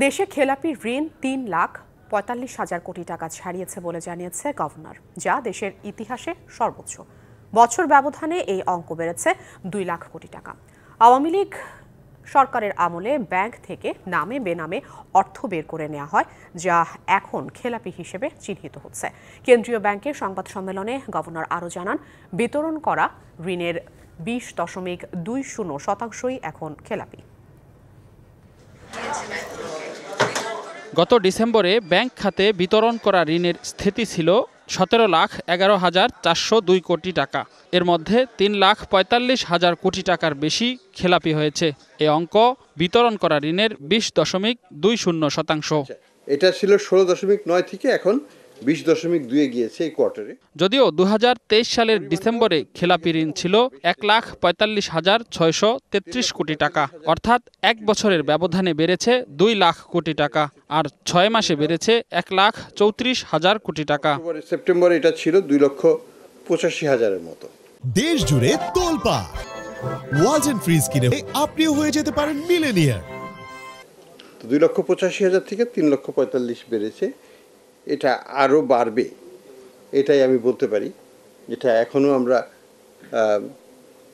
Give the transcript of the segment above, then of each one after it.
দেশে খেলাপি ঋণ ৩,৪৫,০০০ কোটি টাকা ছাড়িয়েছে বলে জানিয়েছে গভর্নর, যা দেশের ইতিহাসে সর্বোচ্চ। বছর ব্যবধানে এই অঙ্ক বেড়েছে ২ লাখ কোটি টাকা। আওয়ামী লীগ সরকারের আমলে ব্যাংক থেকে নামে বেনামে অর্থ বের করে নেওয়া হয়, যা এখন খেলাপি হিসেবে চিহ্নিত হচ্ছে। কেন্দ্রীয় ব্যাংকের সংবাদ সম্মেলনে গভর্নর আরও জানান, বিতরণ করা ঋণের ২০.২০% এখন খেলাপি। গত ডিসেম্বরে ব্যাংক খাতে বিতরণ করা ঋণের স্থিতি ছিল ১৭,১১,৪০২ কোটি টাকা। এর মধ্যে ৩,৪৫,০০০ কোটি টাকার বেশি খেলাপি হয়েছে। এ অঙ্ক বিতরণ করা ঋণের ২০.২০%। এটা ছিল ১৬.৯ থেকে এখন ২০.২ গিয়েছে এই কোয়ার্টারে। যদিও ২০২৩ সালের ডিসেম্বরে খেলাপি ঋণ ছিল ১,৪৫,৬৩৩ কোটি টাকা, অর্থাৎ এক বছরের ব্যবধানে বেড়েছে ২ লাখ কোটি টাকা, আর ৬ মাসে বেড়েছে ১,৩৪,০০০ কোটি টাকা। সেপ্টেম্বরে এটা ছিল ২,৮৫,০০০-এর মতো। দেশ জুড়ে তোলপাড় ওয়ালটন ফ্রিজ কিনে আপনিও হয়ে যেতে পারেন মিলেনিয়ার। ২,৮৫,০০০ থেকে ৩,৪৫,০০০ বেড়েছে। এটা আরও বাড়বে, এটাই আমি বলতে পারি। এটা এখনও আমরা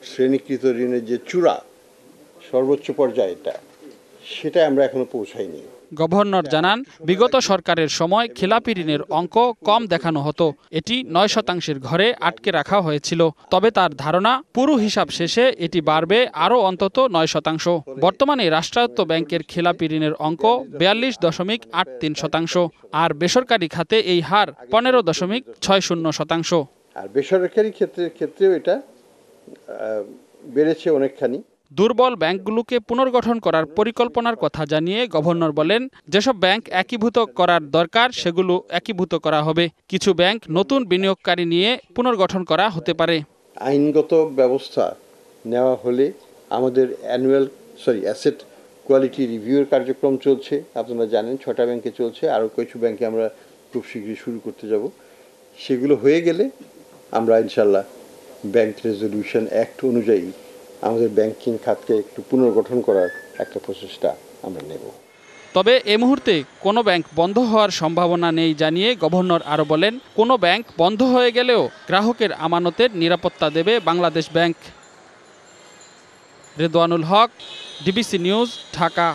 শ্রেণীকৃত ঋণের যে চূড়া সর্বোচ্চ পর্যায়ে সেটা আমরা এখনো পৌঁছাইনি। গভর্নর জানান, বিগত সরকারের সময় খেলাপি ঋণের অঙ্ক কম দেখানো হতো, এটি ৯% ঘরে আটকে রাখা হয়েছিল। তবে তার ধারণা, পুরো হিসাব শেষে এটি বাড়বে আরও অন্তত ৯%। বর্তমানে রাষ্ট্রায়ত্ত ব্যাংকের খেলাপি ঋণের অঙ্ক ৪২.৮৩%, আর বেসরকারি খাতে এই হার ১৫.৬০%। আর বেসরকারি ক্ষেত্রেও এটা বেড়েছে অনেকখানি। দুর্বল ব্যাংকগুলোকে পুনর্গঠন করার পরিকল্পনার কথা জানিয়ে গভর্নর বলেন, যেসব ব্যাংক একীভূত করার দরকার সেগুলো একীভূত করা হবে। কিছু ব্যাংক নতুন বিনিয়োগকারী নিয়ে পুনর্গঠন করা হতে পারে। আইনগত ব্যবস্থা নেওয়া হলে আমাদের অ্যাসেট কোয়ালিটি রিভিউয়ের কার্যক্রম চলছে, আপনারা জানেন ৬টা ব্যাংকে চলছে, আরও কিছু ব্যাংকে আমরা খুব শীঘ্রই শুরু করতে যাব। সেগুলো হয়ে গেলে আমরা ইনশাল্লাহ ব্যাংক রেজলিউশন অ্যাক্ট অনুযায়ী আমাদের ব্যাংকিং খাতকে একটু পুনর্গঠন করার একটা প্রচেষ্টা আমরা নেব। তবে এ মুহূর্তে কোনো ব্যাংক বন্ধ হওয়ার সম্ভাবনা নেই জানিয়ে গভর্নর আরও বলেন, কোনো ব্যাংক বন্ধ হয়ে গেলেও গ্রাহকের আমানতের নিরাপত্তা দেবে বাংলাদেশ ব্যাংক। রেদওয়ানুল হক, ডিবিসি নিউজ, ঢাকা।